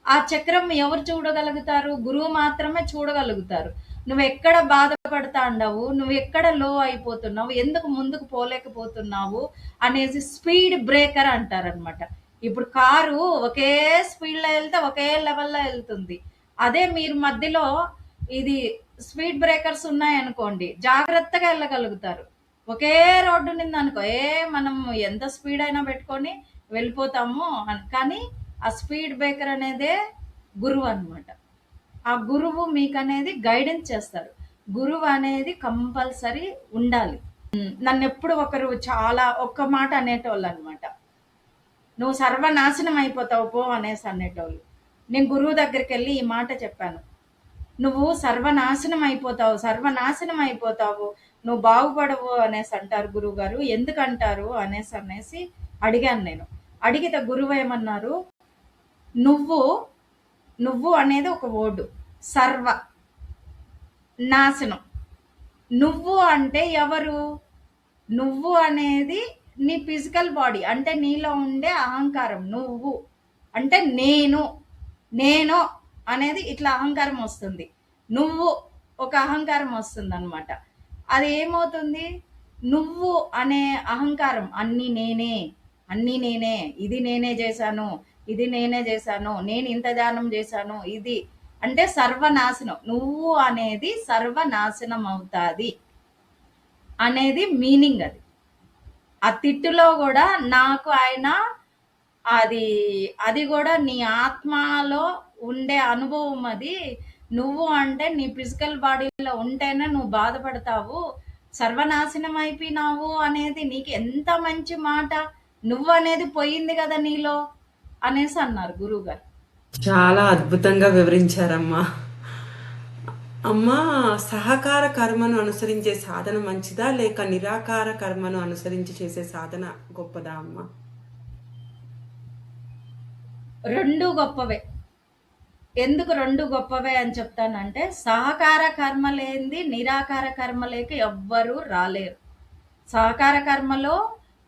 ఆ చక్రం ఎవరు చూడగలుగుతారు? గురువు మాత్రమే చూడగలుగుతారు. నువ్వు ఎక్కడ బాధపడతా ఉండవు, నువ్వు ఎక్కడ లో అయిపోతున్నావు, ఎందుకు ముందుకు పోలేకపోతున్నావు అనేసి స్పీడ్ బ్రేకర్ అంటారనమాట. ఇప్పుడు కారు ఒకే స్పీడ్‌లో ఎళ్తే ఒకే లెవెల్‌లో ఎళ్తుంది. అదే మీరు మధ్యలో ఇది స్పీడ్ బ్రేకర్స్ ఉన్నాయనుకోండి, జాగ్రత్తగా ఎళ్ళగలుగుతారు. ఒకే రోడ్డు ఉన్నిందనుకో, మనం ఎంత స్పీడ్ అయినా పెట్టుకొని వెళ్ళిపోతాము కానీ ఆ స్పీడ్ బ్రేకర్ అనేదే గురువనమాట. ఆ గురువు మీకనేది గైడెన్స్ చేస్తారు. గురువు అనేది కంపల్సరీ ఉండాలి. నన్నెప్పుడు ఒకరు చాలా ఒక్క మాట అనేటోళ్ళనమాట. నువ్వు సర్వనాశనం అయిపోతావు పో అనేసి అనేటోళ్ళు. నేను గురువు దగ్గరికెళ్ళి ఈ మాట చెప్పాను. నువ్వు సర్వనాశనం అయిపోతావు, సర్వనాశనం అయిపోతావు, నువ్వు బాగుపడవు అనేసి అంటారు గురువుగారు. ఎందుకంటారు అనేసి అడిగాను నేను. అడిగితే గురువు ఏమన్నారు, నువ్వు నువ్వు అనేది ఒక వర్డ్. సర్వ నాశనం. నువ్వు అంటే ఎవరు? నువ్వు అనేది నీ ఫిజికల్ బాడీ, అంటే నీలో ఉండే అహంకారం. నువ్వు అంటే నేను అనేది ఇట్లా అహంకారం వస్తుంది. నువ్వు ఒక అహంకారం వస్తుంది అనమాట. అది ఏమవుతుంది? నువ్వు అనే అహంకారం అన్నీ నేనే, ఇది నేనే చేశాను, ఇది నేనే చేశాను, నేను ఇంత దానం చేశాను, ఇది అంటే సర్వనాశనం. నువ్వు అనేది సర్వనాశనం అవుతాది అనేది మీనింగ్ అది. ఆ తిట్టులో కూడా నాకు ఆయన అది అది కూడా నీ ఆత్మలో ఉండే అనుభవం అది. నువ్వు అంటే నీ ఫిజికల్ బాడీలో ఉంటేనే నువ్వు బాధపడతావు, సర్వనాశనం అయిపోయినావు అనేది నీకు ఎంత మంచి మాట. నువ్వు అనేది పోయింది కదా నీలో అనేసి అన్నారు గురువుగారు. చాలా అద్భుతంగా వివరించారమ్మా. అమ్మా, సహకార కర్మను అనుసరించే సాధన మంచిదా లేక నిరాకార కర్మను అనుసరించి చేసే సాధన గొప్పదా అమ్మా? రెండు గొప్పవే. ఎందుకు రెండు గొప్పవే అని చెప్తానంటే, సహకార కర్మ లేనిది నిరాకార కర్మలోకి ఎవ్వరూ రాలేరు. సహకార కర్మలో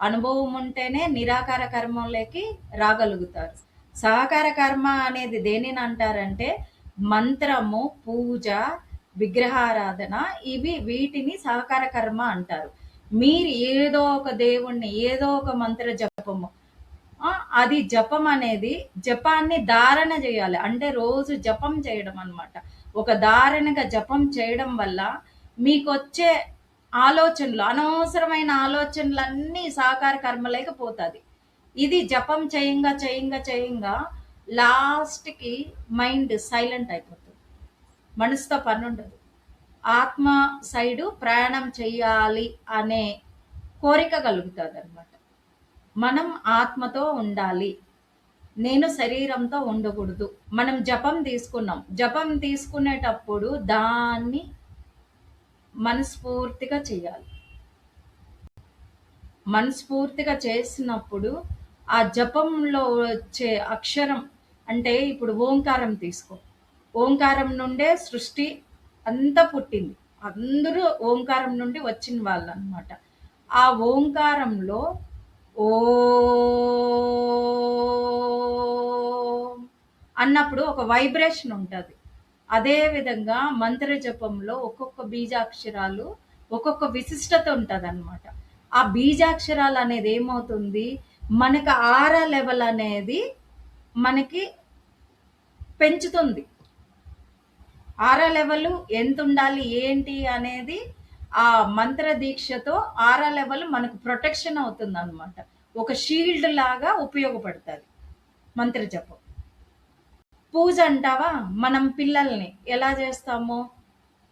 అనుభవం ఉంటేనే నిరాకార కర్మలోకి రాగలుగుతారు. సహకార కర్మ అనేది దేనిని అంటారంటే, మంత్రము, పూజ, విగ్రహారాధన, వీటిని సహకార కర్మ అంటారు. మీరు ఏదో ఒక దేవుణ్ణి, ఏదో ఒక మంత్ర జపము, అది జపం అనేది జపాన్ని ధారణ చేయాలి. అంటే రోజు జపం చేయడం అన్నమాట. ఒక ధారణగా జపం చేయడం వల్ల మీకొచ్చే ఆలోచనలు, అనవసరమైన ఆలోచనలన్నీ సహకార కర్మలోకి పోతాది. ఇది జపం చేయంగా లాస్ట్‌కి మైండ్ సైలెంట్ అయిపోతుంది. మనసుతో పనుండదు. ఆత్మ సైడు ప్రయాణం చెయ్యాలి అనే కోరిక కలుగుతదనమాట. మనం ఆత్మతో ఉండాలి. నేను శరీరంతో ఉండకూడదు. మనం జపం తీసుకున్నాం. జపం తీసుకునేటప్పుడు దాన్ని మనస్ఫూర్తిగా చేయాలి. మనస్ఫూర్తిగా చేసినప్పుడు ఆ జపంలో వచ్చే అక్షరం, అంటే ఇప్పుడు ఓంకారం తీసుకో. ఓంకారం నుండే సృష్టి అంతా పుట్టింది. అందరూ ఓంకారం నుండి వచ్చిన వాళ్ళనమాట. ఆ ఓంకారంలో ఓం అన్నప్పుడు ఒక వైబ్రేషన్ ఉంటది. అదే విధంగా మంత్ర జపంలో ఒక్కొక్క బీజాక్షరాలు ఒక్కొక్క విశిష్టత ఉంటదనమాట. ఆ బీజాక్షరాలు అనేది ఏమవుతుంది, మనకు ఆరా లెవెల్ అనేది మనకి పెంచుతుంది. ఆరా లెవెల్ ఎంత ఉండాలి ఏంటి అనేది ఆ మంత్ర దీక్షతో ఆరా లెవెల్ మనకు ప్రొటెక్షన్ అవుతుంది అనమాట. ఒక షీల్డ్ లాగా ఉపయోగపడుతుంది మంత్ర జపం. పూజ అంటావా, మనం పిల్లల్ని ఎలా చేస్తామో,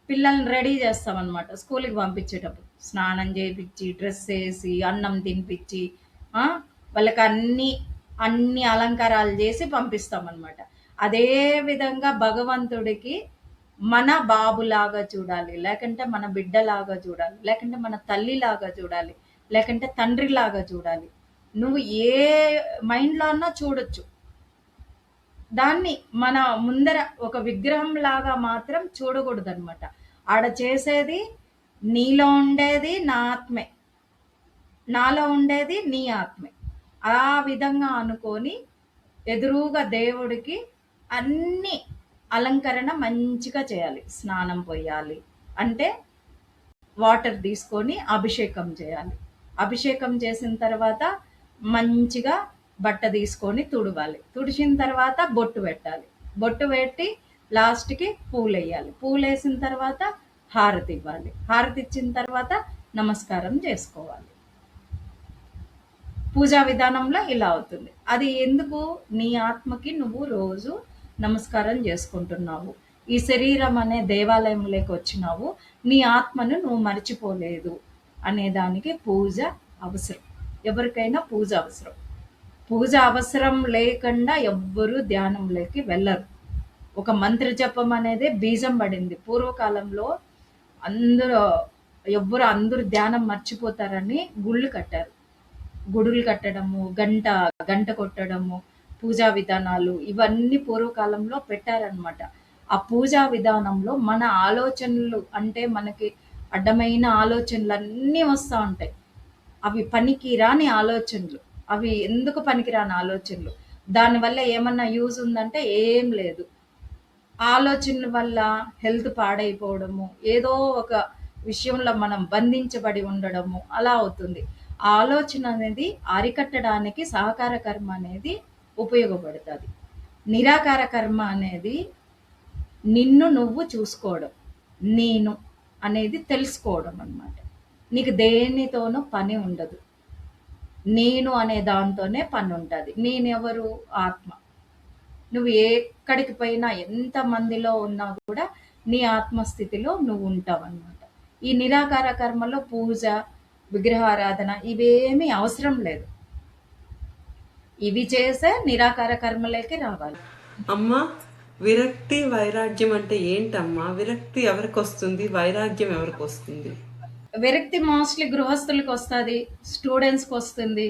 పిల్లల్ని రెడీ చేస్తాం అనమాట. స్కూల్కి పంపించేటప్పుడు స్నానం చేయించి, డ్రెస్ వేసి, అన్నం తినిపించి, వాళ్ళకి అన్ని అలంకారాలు చేసి పంపిస్తాం అనమాట. అదే విధంగా భగవంతుడికి మన బాబులాగా చూడాలి, లేకంటే మన బిడ్డలాగా చూడాలి, లేకంటే మన తల్లిలాగా చూడాలి, లేకంటే తండ్రిలాగా చూడాలి. నువ్వు ఏ మైండ్లో అన్నా చూడొచ్చు. దాన్ని మన ముందర ఒక విగ్రహం లాగా మాత్రం చూడకూడదనమాట. ఆడ చేసేది నీలో ఉండేది నా ఆత్మే, నాలో ఉండేది నీ ఆత్మే. ఆ విధంగా అనుకొని ఎదురుగా దేవుడికి అన్ని అలంకరణ మంచిగా చేయాలి. స్నానం పోయాలి, అంటే వాటర్ తీసుకొని అభిషేకం చేయాలి. అభిషేకం చేసిన తర్వాత మంచిగా బట్ట తీసుకొని తుడవాలి. తుడిచిన తర్వాత బొట్టు పెట్టాలి. బొట్టు పెట్టి లాస్ట్‌కి పూలెయ్యాలి. పూలేసిన తర్వాత హారతి ఇవ్వాలి. హారతి ఇచ్చిన తర్వాత నమస్కారం చేసుకోవాలి. పూజా విధానంలో ఇలా అవుతుంది. అది ఎందుకు? నీ ఆత్మకి నువ్వు రోజు నమస్కారం చేసుకుంటున్నావు. ఈ శరీరం అనే దేవాలయంలోకి వచ్చినావు. నీ ఆత్మను నువ్వు మర్చిపోలేదు అనే దానికి పూజ అవసరం. ఎవరికైనా పూజ అవసరం. పూజ అవసరం లేకుండా ఎవ్వరూ ధ్యానంలోకి వెళ్ళరు. ఒక మంత్ర జపం అనేది బీజం పడింది. పూర్వకాలంలో అందరూ ధ్యానం మర్చిపోతారని గుళ్ళు కట్టారు. గుడులు కట్టడము, గంట కొట్టడము, పూజా విధానాలు ఇవన్నీ పూర్వకాలంలో పెట్టారనమాట. ఆ పూజా విధానంలో మన ఆలోచనలు అంటే మనకి అడ్డమైన ఆలోచనలన్నీ వస్తూ ఉంటాయి. అవి పనికిరాని ఆలోచనలు. అవి ఎందుకు పనికిరాని ఆలోచనలు? దానివల్ల ఏమన్నా యూజ్ ఉందంటే ఏం లేదు. ఆలోచనల వల్ల హెల్త్ పాడైపోవడము, ఏదో ఒక విషయంలో మనం బంధించబడి ఉండడము అలా అవుతుంది. ఆ ఆలోచన అనేది అరికట్టడానికి సహకార కర్మ అనేది ఉపయోగపడుతుంది. నిరాకార కర్మ అనేది నిన్ను నువ్వు చూసుకోవడం, నేను అనేది తెలుసుకోవడం అన్నమాట. నీకు దేనితోనూ పని ఉండదు. నేను అనే దాంతోనే పని ఉంటుంది. నేనెవరు? ఆత్మ. నువ్వు ఎక్కడికి పోయినా ఎంత మందిలో ఉన్నా కూడా నీ ఆత్మస్థితిలో నువ్వు ఉంటావు అన్నమాట. ఈ నిరాకార కర్మలో పూజ, విగ్రహారాధన ఇవేమీ అవసరం లేదు. ఇవి చేసే నిరాకార కర్మలోకి రావాలి. అమ్మా, విరక్తి వైరాగ్యం అంటే ఏంటమ్మా? విరక్తి ఎవరికి వస్తుంది, వైరాగ్యం ఎవరికి వస్తుంది? విరక్తి మోస్ట్లీ గృహస్థులకు వస్తుంది, స్టూడెంట్స్కి వస్తుంది.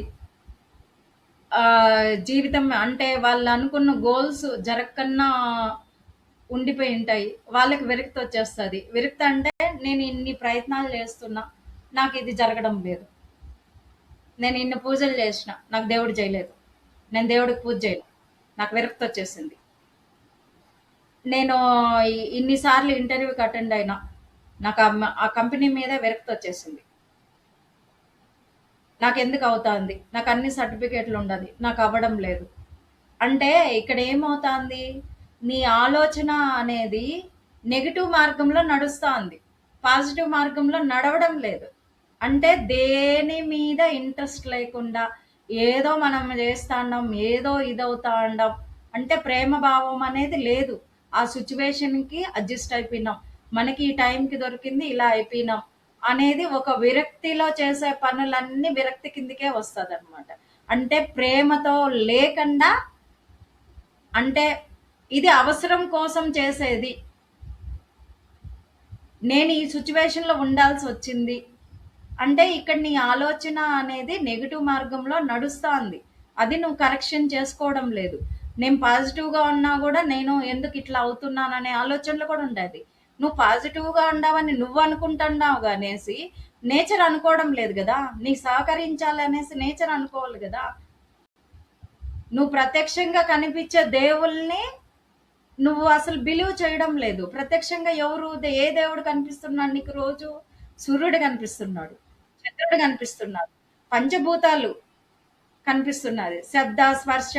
జీవితం అంటే వాళ్ళు అనుకున్న గోల్స్ జరగకన్నా ఉండిపోయి ఉంటాయి. వాళ్ళకి విరక్తి వచ్చేస్తుంది. విరక్తి అంటే నేను ఇన్ని ప్రయత్నాలు చేస్తున్నా, నాకు ఇది జరగడం లేదు. నేను ఇన్ని పూజలు చేసిన, నాకు దేవుడు చేయలేదు. నేను దేవుడికి పూజ చేయలేదు, నాకు విరక్తి వచ్చేసింది. నేను ఇన్నిసార్లు ఇంటర్వ్యూకి అటెండ్ అయినా, నాకు ఆ కంపెనీ మీద విరక్తి వచ్చేసింది. నాకు ఎందుకు అవుతుంది? నాకు అన్ని సర్టిఫికేట్లు ఉండదు, నాకు అవ్వడం లేదు అంటే ఇక్కడ ఏమవుతుంది? నీ ఆలోచన అనేది నెగిటివ్ మార్గంలో నడుస్తుంది, పాజిటివ్ మార్గంలో నడవడం లేదు. అంటే దేని మీద ఇంట్రెస్ట్ లేకుండా ఏదో మనం చేస్తాండం, ఏదో ఇదవుతా ఉండం అంటే ప్రేమ భావం అనేది లేదు. ఆ సిచ్యువేషన్కి అడ్జస్ట్ అయిపోయినాం, మనకి ఈ టైంకి దొరికింది, ఇలా అయిపోయినాం అనేది ఒక విరక్తిలో చేసే పనులన్నీ విరక్తి కిందకే వస్తుంది అనమాట. అంటే ప్రేమతో లేకుండా, అంటే ఇది అవసరం కోసం చేసేది, నేను ఈ సిచ్యువేషన్లో ఉండాల్సి వచ్చింది అంటే ఇక్కడ నీ ఆలోచన అనేది నెగిటివ్ మార్గంలో నడుస్తుంది. అది నువ్వు కరెక్షన్ చేసుకోవడం లేదు. నేను పాజిటివ్గా ఉన్నా కూడా నేను ఎందుకు ఇట్లా అవుతున్నాననే ఆలోచనలు కూడా ఉండేది. నువ్వు పాజిటివ్గా ఉండావని నువ్వు అనుకుంటున్నావు అనేసి నేచర్ అనుకోవడం లేదు కదా. నీ సహకరించాలనేసి నేచర్ అనుకోవాలి కదా. నువ్వు ప్రత్యక్షంగా కనిపించే దేవుల్ని నువ్వు అసలు బిలీవ్ చేయడం లేదు. ప్రత్యక్షంగా ఎవరు, ఏ దేవుడు కనిపిస్తున్నాడు నీకు? రోజు సూర్యుడు కనిపిస్తున్నాడు, చంద్రుడు కనిపిస్తున్నాడు, పంచభూతాలు కనిపిస్తున్నది, శబ్ద, స్పర్శ,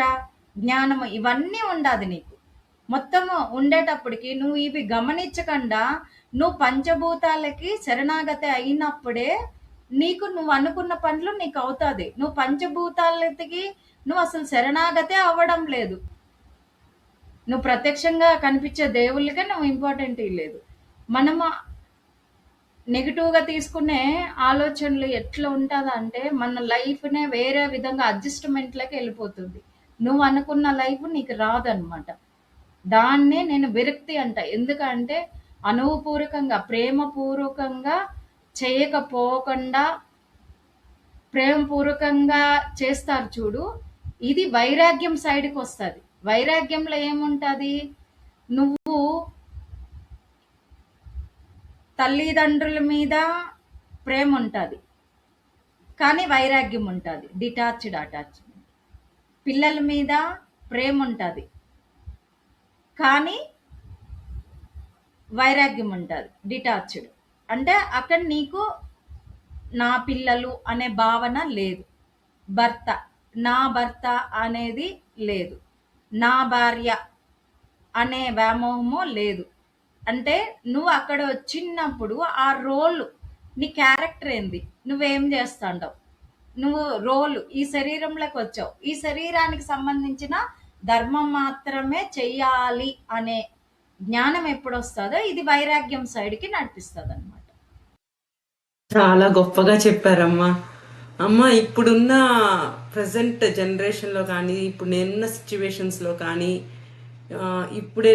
జ్ఞానము ఇవన్నీ ఉండాది నీకు. మొత్తము ఉండేటప్పటికి నువ్వు ఇవి గమనించకుండా నువ్వు పంచభూతాలకి శరణాగతి అయినప్పుడే నీకు నువ్వు అనుకున్న పనులు నీకు అవుతుంది. నువ్వు పంచభూతాలకి నువ్వు అసలు శరణాగతే అవ్వడం లేదు. నువ్వు ప్రత్యక్షంగా కనిపించే దేవుళ్ళకే నువ్వు ఇంపార్టెంట్ లేదు. మనము నెగిటివ్గా తీసుకునే ఆలోచనలు ఎట్లా ఉంటుందంటే మన లైఫ్నే వేరే విధంగా అడ్జస్ట్మెంట్లోకి వెళ్ళిపోతుంది. నువ్వు అనుకున్న లైఫ్ నీకు రాదనమాట. దాన్నే నేను విరక్తి అంట. ఎందుకంటే అనుభవపూర్వకంగా, ప్రేమపూర్వకంగా చేయకపోకుండా ప్రేమపూర్వకంగా చేస్తారు చూడు, ఇది వైరాగ్యం సైడ్కి వస్తుంది. వైరాగ్యంలో ఏముంటుంది? నువ్వు తల్లిదండ్రుల మీద ప్రేమ ఉంటుంది కానీ వైరాగ్యం ఉంటుంది, డిటాచ్డ్ అటాచ్మెంట్. పిల్లల మీద ప్రేమ ఉంటుంది కానీ వైరాగ్యం ఉంటుంది, డిటాచ్డ్. అంటే అక్కడ నీకు నా పిల్లలు అనే భావన లేదు. భర్త, నా భర్త అనేది లేదు. నా భార్య అనే వ్యామోహము లేదు. అంటే నువ్వు అక్కడ వచ్చినప్పుడు ఆ రోల్, నీ క్యారెక్టర్ ఏంది, నువ్వేం చేస్తాండవు, నువ్వు రోలు ఈ శరీరంలోకి వచ్చావు, ఈ శరీరానికి సంబంధించిన ధర్మం మాత్రమే చెయ్యాలి అనే జ్ఞానం ఎప్పుడు వస్తుందో ఇది వైరాగ్యం సైడ్కి నడిపిస్తుంది అనమాట. చాలా గొప్పగా చెప్పారమ్మా. అమ్మ, ఇప్పుడున్న ప్రజెంట్ జనరేషన్లో కానీ, ఇప్పుడు నేనున్న సిచ్యువేషన్స్లో కానీ, ఇప్పుడే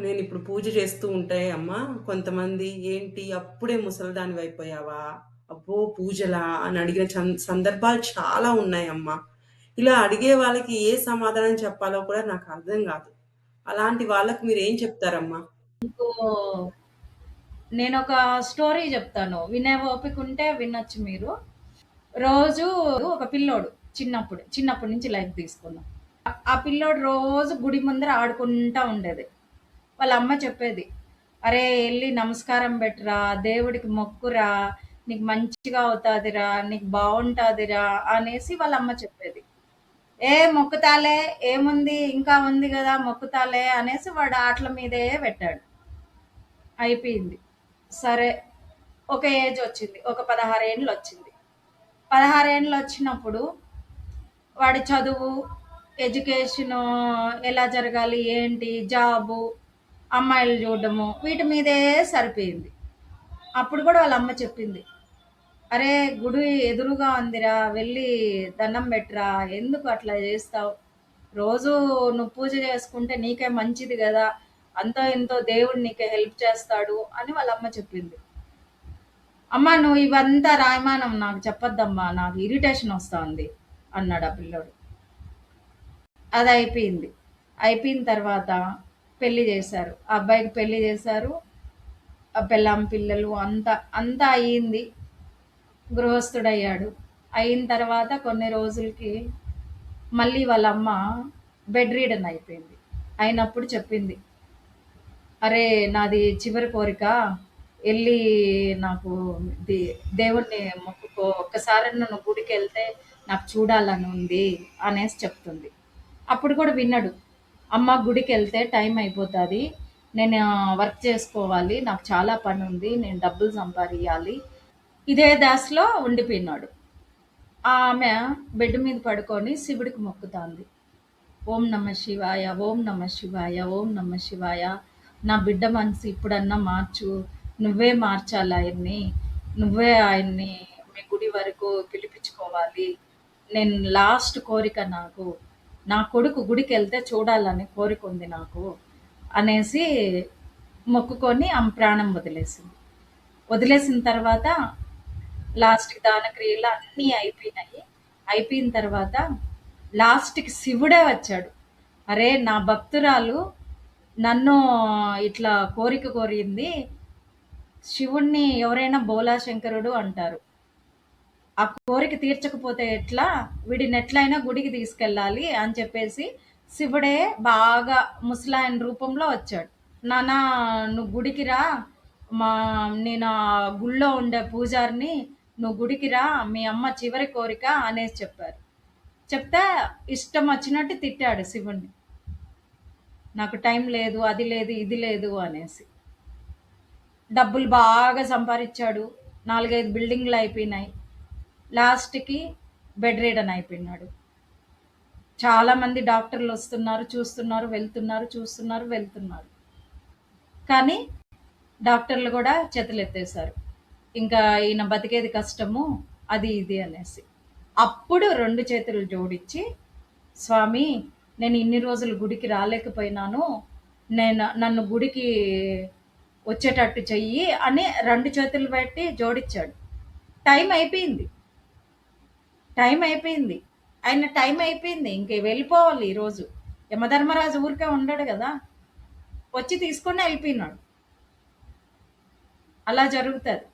నేను ఇప్పుడు పూజ చేస్తూ ఉంటే అమ్మ, కొంతమంది ఏంటి అప్పుడే ముసలిదానివి అయిపోయావా, అబ్బో పూజలా అని అడిగిన సందర్భాలు చాలా ఉన్నాయమ్మా. ఇలా అడిగే వాళ్ళకి ఏ సమాధానం చెప్పాలో కూడా నాకు అర్థం కాదు. అలాంటి వాళ్ళకి మీరు ఏం చెప్తారమ్మా? ఇంకో నేను ఒక స్టోరీ చెప్తాను, వినే ఓపిక ఉంటే వినొచ్చు మీరు. రోజు ఒక పిల్లోడు చిన్నప్పటి నుంచి లైఫ్ తీసుకున్నాం. ఆ పిల్లోడు రోజు గుడి ముందర ఆడుకుంటా ఉండేది. వాళ్ళ అమ్మ చెప్పేది, అరే వెళ్ళి నమస్కారం పెట్టురా, దేవుడికి మొక్కురా, నీకు మంచిగా అవుతాదిరా, నీకు బాగుంటాదిరా అనేసి వాళ్ళ అమ్మ చెప్పేది. మొక్కుతాలే, ఏముంది ఇంకా ఉంది కదా మొక్కుతాలే అనేసి వాడు ఆటల మీదే పెట్టాడు. అయిపోయింది. సరే, ఒక ఏజ్ వచ్చింది, ఒక 16 ఏండ్లు వచ్చింది. 16 ఏండ్లు వచ్చినప్పుడు వాడి చదువు, ఎడ్యుకేషను ఎలా జరగాలి, ఏంటి, జాబు, అమ్మాయిలు చూడడము, వీటి మీదే సరిపోయింది. అప్పుడు కూడా వాళ్ళ అమ్మ చెప్పింది, అరే గుడి ఎదురుగా ఉందిరా, వెళ్ళి దండం పెట్టురా, ఎందుకు అట్లా చేస్తావు, రోజు నువ్వు పూజ చేసుకుంటే నీకే మంచిది కదా, అంతో ఎంతో దేవుడు నీకే హెల్ప్ చేస్తాడు అని వాళ్ళ అమ్మ చెప్పింది. అమ్మ నువ్వు ఇవంతా రాయమానం నాకు చెప్పొద్దమ్మా, నాకు ఇరిటేషన్ వస్తుంది అన్నాడు ఆ పిల్లోడు. అది అయిపోయింది. అయిపోయిన తర్వాత పెళ్లి చేశారు, ఆ అబ్బాయికి పెళ్లి చేశారు. ఆ పెళ్ళాం పిల్లలు అంతా అయ్యింది. గృహస్థుడయ్యాడు. అయిన తర్వాత కొన్ని రోజులకి మళ్ళీ వాళ్ళ అమ్మ బెడ్ రీడన్ అయిపోయింది. అయినప్పుడు చెప్పింది, అరే నాది చివరి కోరిక, వెళ్ళి నాకు దేవుణ్ణి మొక్కుకో, ఒక్కసారి నువ్వు గుడికి వెళ్తే నాకు చూడాలని ఉంది అనేసి చెప్తుంది. అప్పుడు కూడా విన్నాడు. అమ్మ గుడికి వెళ్తే టైం అయిపోతుంది, నేను వర్క్ చేసుకోవాలి, నాకు చాలా పని ఉంది, నేను డబ్బులు సంపాదించాలి, ఇదే దాసలో ఉండిపోయినాడు. ఆమె బెడ్ మీద పడుకొని శివుడికి మొక్కుతాంది. ఓం నమ శివాయ, ఓం నమ శివాయ, ఓం నమ శివాయ, నా బిడ్డ మనసు ఇప్పుడన్నా మార్చు, నువ్వే మార్చాలి ఆయన్ని, నువ్వే ఆయన్ని మీ గుడి వరకు పిలిపించుకోవాలి, నేను లాస్ట్ కోరిక నాకు, నా కొడుకు గుడికి వెళ్తే చూడాలని కోరిక ఉంది నాకు అనేసి మొక్కుకొని ఆమె ప్రాణం వదిలేసింది. వదిలేసిన తర్వాత లాస్ట్కి దానక్రియలు అన్నీ అయిపోయినాయి. అయిపోయిన తర్వాత లాస్ట్కి శివుడే వచ్చాడు. అరే నా భక్తురాలు నన్ను ఇట్లా కోరిక కోరింది, శివుణ్ణి ఎవరైనా బోలా శంకరుడు అంటారు, ఆ కోరిక తీర్చకపోతే ఎట్లా, వీడిని ఎట్లయినా గుడికి తీసుకెళ్ళాలి అని చెప్పేసి శివుడే బాగా ముసలాయన రూపంలో వచ్చాడు. నాన్న నువ్వు గుడికి రా, మా నేను ఆ గుళ్ళో ఉండే పూజారిని, నువ్వు గుడికి రా, మీ అమ్మ చివరి కోరిక అనేసి చెప్పారు. చెప్తే ఇష్టం వచ్చినట్టు తిట్టాడు శివుణ్ణి, నాకు టైం లేదు, అది లేదు, ఇది లేదు అనేసి. డబ్బులు బాగా సంపాదించాడు, 4-5 బిల్డింగ్లు అయిపోయినాయి. లాస్ట్కి బెడ్ రీడన్ అయిపోయినాడు. చాలామంది డాక్టర్లు వస్తున్నారు, చూస్తున్నారు, వెళ్తున్నారు, చూస్తున్నారు, వెళ్తున్నారు. కానీ డాక్టర్లు కూడా చేతులెత్తేశారు, ఇంకా ఈయన బతికేది కష్టము, అది ఇది అనేసి. అప్పుడు 2 చేతులు జోడించి, స్వామి నేను ఇన్ని రోజులు గుడికి రాలేకపోయినాను, నన్ను గుడికి వచ్చేటట్టు చెయ్యి అని 2 చేతులు పెట్టి జోడించాడు. టైం అయిపోయింది, టైం అయిపోయింది, ఆయన టైం అయిపోయింది, ఇంక వెళ్ళిపోవాలి ఈరోజు. యమధర్మరాజు ఊరికే ఉండడు కదా, వచ్చి తీసుకొని వెళ్ళిపోయినాడు. అలా జరుగుతుంది.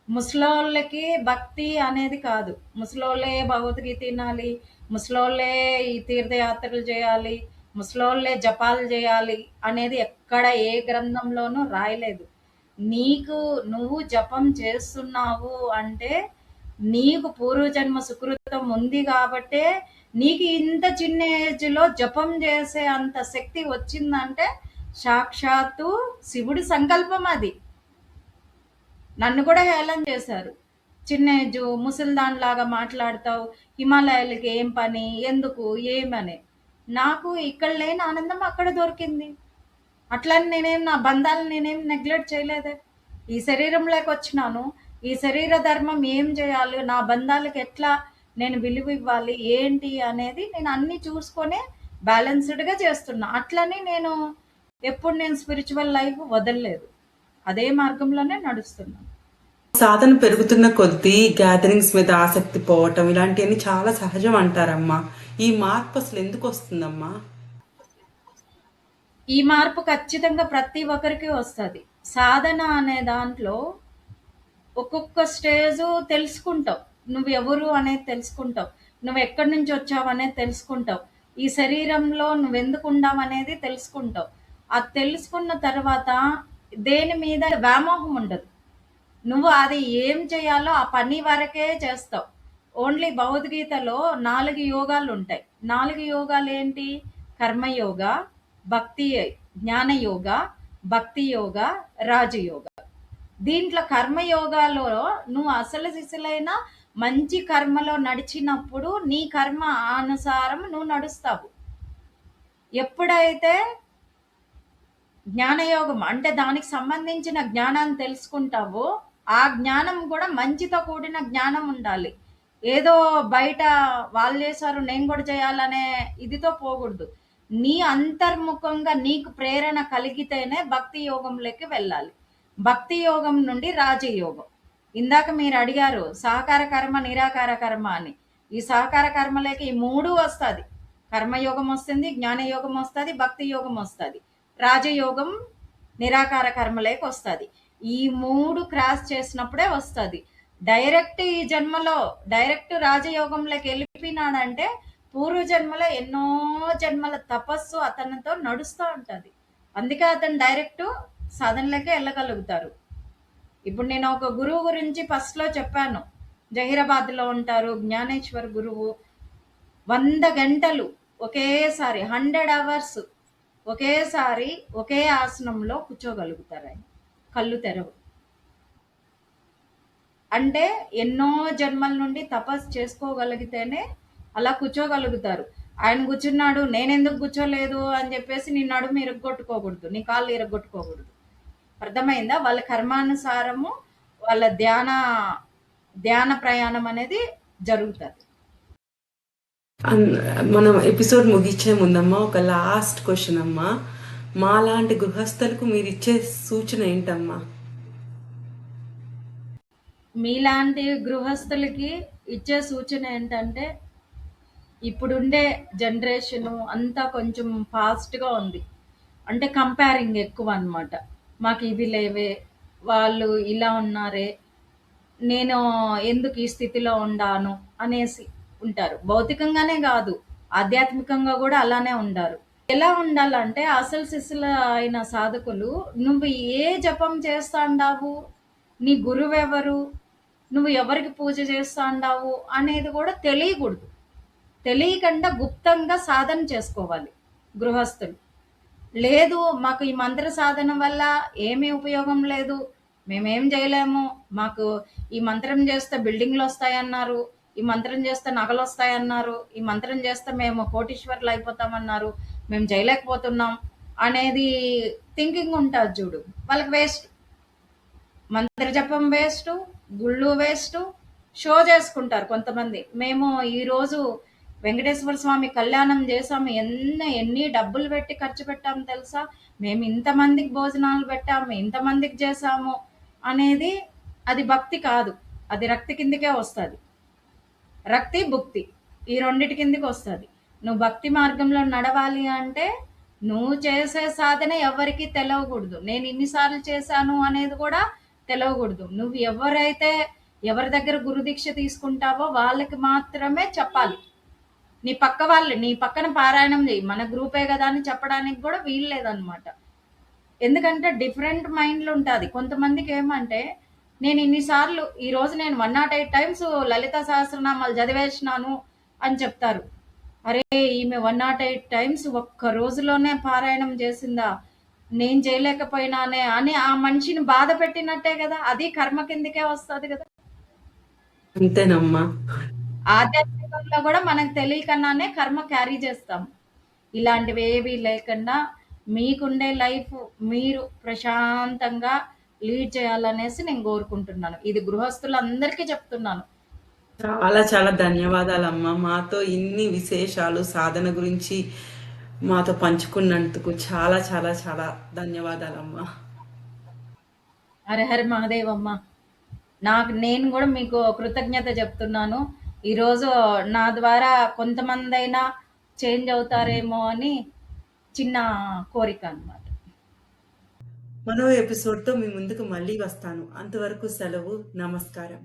ముసలోళ్ళకి భక్తి అనేది కాదు, ముసలోళ్ళే భగవద్గీత తినాలి, ముసలోళ్ళే ఈ తీర్థయాత్రలు చేయాలి, ముసలోళ్ళే జపాలు చేయాలి అనేది ఎక్కడ ఏ గ్రంథంలోనూ రాయలేదు. నువ్వు జపం చేస్తున్నావు అంటే నీకు పూర్వజన్మ సుకృతం ఉంది కాబట్టే నీకు ఇంత చిన్న ఏజ్‌లో జపం చేసే అంత శక్తి వచ్చిందంటే సాక్షాత్తు శివుడి సంకల్పం అది. నన్ను కూడా హేళన చేశారు. చిన్న ఏజు ముసలిదానిలాగా మాట్లాడతావు, హిమాలయాలకి ఏం పని, ఎందుకు, ఏమని. నాకు ఇక్కడ లేని ఆనందం అక్కడ దొరికింది. అట్లని నేనేం నా బంధాలను నేనేం నెగ్లెక్ట్ చేయలేదే. ఈ శరీరంలోకి వచ్చినాను, ఈ శరీర ధర్మం ఏం చేయాలి, నా బంధాలకు ఎట్లా నేను విలువ ఇవ్వాలి, ఏంటి అనేది నేను అన్నీ చూసుకొని బ్యాలెన్స్డ్గా చేస్తున్నా. అట్లని ఎప్పుడు నేను స్పిరిచువల్ లైఫ్ వదలలేదు, అదే మార్గంలోనే నడుస్తున్నాను. సాధన పెరుగుతున్న కొద్దీ గ్యాదరింగ్స్ మీద ఆసక్తి పోవటం ఇలాంటివన్నీ చాలా సహజం అంటారమ్మా. ఈ మార్పు అసలు ఎందుకు వస్తుందమ్మా? ఈ మార్పు ఖచ్చితంగా ప్రతి ఒక్కరికి వస్తుంది. సాధన అనే దాంట్లో ఒక్కొక్క స్టేజు తెలుసుకుంటావు, నువ్వు ఎవరు అనేది తెలుసుకుంటావు, నువ్వు ఎక్కడి నుంచి వచ్చావు అనేది తెలుసుకుంటావు, ఈ శరీరంలో నువ్వు ఎందుకు ఉండావు అనేది తెలుసుకుంటావు. అది తెలుసుకున్న తర్వాత దేని మీద వ్యామోహం ఉండదు. నువ్వు అది ఏం చేయాలో ఆ పని వరకే చేస్తావు. ఓన్లీ భగవద్గీతలో 4 యోగాలు ఉంటాయి. 4 యోగాలు ఏంటి? కర్మయోగ, భక్తి, జ్ఞానయోగ, భక్తి యోగ, రాజయోగ. దీంట్లో కర్మయోగాలో నువ్వు అసలు సిసలైన మంచి కర్మలో నడిచినప్పుడు నీ కర్మ అనుసారం నువ్వు నడుస్తావు. ఎప్పుడైతే జ్ఞానయోగం అంటే దానికి సంబంధించిన జ్ఞానాన్ని తెలుసుకుంటావో, ఆ జ్ఞానం కూడా మంచితో కూడిన జ్ఞానం ఉండాలి. ఏదో బయట వాళ్ళు చేశారు నేను కూడా చేయాలనే ఇదితో పోకూడదు. నీ అంతర్ముఖంగా నీకు ప్రేరణ కలిగితేనే భక్తి యోగంలోకి వెళ్ళాలి. భక్తి యోగం నుండి రాజయోగం. ఇందాక మీరు అడిగారు సహకార కర్మ, నిరాకార కర్మ అని. ఈ సహకార కర్మలోకి ఈ 3 వస్తుంది. కర్మయోగం వస్తుంది, జ్ఞానయోగం వస్తుంది, భక్తి యోగం వస్తుంది, రాజయోగం నిరాకార కర్మలోకి వస్తుంది. ఈ 3 క్రాస్ చేసినప్పుడే వస్తుంది. డైరెక్ట్ ఈ జన్మలో డైరెక్ట్ రాజయోగంలోకి వెళ్ళిపోయినాడంటే పూర్వజన్మలో ఎన్నో జన్మల తపస్సు అతనితో నడుస్తూ ఉంటుంది. అందుకే అతను డైరెక్ట్ సాధనలోకి వెళ్ళగలుగుతారు. ఇప్పుడు నేను ఒక గురువు గురించి ఫస్ట్లో చెప్పాను. జహీరాబాద్లో ఉంటారు జ్ఞానేశ్వర్ గురువు. 100 గంటలు ఒకేసారి 100 అవర్స్ ఒకేసారి ఒకే ఆసనంలో కూర్చోగలుగుతారు. ఆయన కళ్ళు తెరవు. అంటే ఎన్నో జన్మల నుండి తపస్సు చేసుకోగలిగితేనే అలా కూర్చోగలుగుతారు. ఆయన కూర్చున్నాడు నేనెందుకు కూర్చోలేదు అని చెప్పేసి నీ నడుము ఇరగొట్టుకోకూడదు, నీ కాళ్ళు ఇరగొట్టుకోకూడదు. అర్థమైందా? వాళ్ళ కర్మానుసారము వాళ్ళ ధ్యాన ప్రయాణం అనేది జరుగుతుంది. మనం ఎపిసోడ్ ముగించే ముందమ్మా ఒక లాస్ట్ క్వశ్చన్ అమ్మా. మాలాంటి గృహస్థులకు మీరు ఇచ్చే సూచన ఏంటమ్మా? మీలాంటి గృహస్థులకి ఇచ్చే సూచన ఏంటంటే, ఇప్పుడుండే జనరేషను అంతా కొంచెం ఫాస్ట్గా ఉంది. అంటే కంపేరింగ్ ఎక్కువ అనమాట. మాకు ఇవి లేవే, వాళ్ళు ఇలా ఉన్నారే, నేను ఎందుకు ఈ స్థితిలో ఉండాను అనేసి ఉంటారు. భౌతికంగానే కాదు, ఆధ్యాత్మికంగా కూడా అలానే ఉండారు. ఎలా ఉండాలంటే అసలు సిసలు అయిన సాధకులు నువ్వు ఏ జపం చేస్తాండావు, నీ గురువెవరు, నువ్వు ఎవరికి పూజ చేస్తాండావు అనేది కూడా తెలియకూడదు. తెలియకుండా గుప్తంగా సాధన చేసుకోవాలి గృహస్థులు. లేదు మాకు ఈ మంత్ర సాధన వల్ల ఏమీ ఉపయోగం లేదు, మేమేం చేయలేము, మాకు ఈ మంత్రం చేస్తే బిల్డింగ్లు వస్తాయన్నారు, ఈ మంత్రం చేస్తే నగలు వస్తాయన్నారు, ఈ మంత్రం చేస్తే మేము కోటీశ్వర్లు అయిపోతామన్నారు, మేము చేయలేకపోతున్నాం అనేది థింకింగ్ ఉంటుంది చూడు, వాళ్ళకి వేస్ట్. మంత్ర జపం వేస్ట్, గుళ్ళు వేస్ట్, షో చేసుకుంటారు కొంతమంది. మేము ఈరోజు వెంకటేశ్వర స్వామి కళ్యాణం చేసాము, ఎన్ని డబ్బులు పెట్టి ఖర్చు పెట్టాము తెలుసా, మేము ఇంతమందికి భోజనాలు పెట్టాము, ఇంతమందికి చేసాము అనేది అది భక్తి కాదు, అది రక్తి కిందికే వస్తుంది. రక్తి భుక్తి ఈ రెండిటి కిందికి వస్తుంది. నువ్వు భక్తి మార్గంలో నడవాలి అంటే నువ్వు చేసే సాధన ఎవరికి తెలవకూడదు. నేను ఇన్నిసార్లు చేశాను అనేది కూడా తెలవకూడదు. నువ్వు ఎవరి దగ్గర గురుదీక్ష తీసుకుంటావో వాళ్ళకి మాత్రమే చెప్పాలి. నీ పక్కన పారాయణం చేయి, మన గ్రూపే కదా అని చెప్పడానికి కూడా వీల్లేదన్నమాట. ఎందుకంటే డిఫరెంట్ మైండ్లు ఉంటుంది. కొంతమందికి ఏమంటే నేను ఇన్నిసార్లు ఈరోజు నేను 108 టైమ్స్ లలిత సహస్రనామాలు చదివేసినాను అని చెప్తారు. అరే ఈమె 108 టైమ్స్ ఒక్క రోజులోనే పారాయణం చేసిందా, నేను చేయలేకపోయినానే అని ఆ మనిషిని బాధ పెట్టినట్టే కదా, అది కర్మ కిందకే వస్తుంది కదా. అంతేనమ్మా. ఆధ్యాత్మికంలో కూడా మనకు తెలియకుండానే కర్మ క్యారీ చేస్తాం. ఇలాంటివి ఏవి లేకుండా మీకుండే లైఫ్ మీరు ప్రశాంతంగా లీడ్ చేయాలనేసి నేను కోరుకుంటున్నాను. ఇది గృహస్థులందరికీ చెప్తున్నాను. చాలా చాలా ధన్యవాదాలమ్మా. మాతో ఇన్ని విశేషాలు సాధన గురించి మాతో పంచుకున్నందుకు చాలా చాలా చాలా ధన్యవాదాలమ్మా. హరి హరి మహాదేవమ్మ. నేను కూడా మీకు కృతజ్ఞత చెప్తున్నాను. ఈరోజు నా ద్వారా కొంతమందైనా చేంజ్ అవుతారేమో అని చిన్న కోరిక అన్నమాట. మరో ఎపిసోడ్తో మీ ముందుకు మళ్ళీ వస్తాను. అంతవరకు సెలవు. నమస్కారం.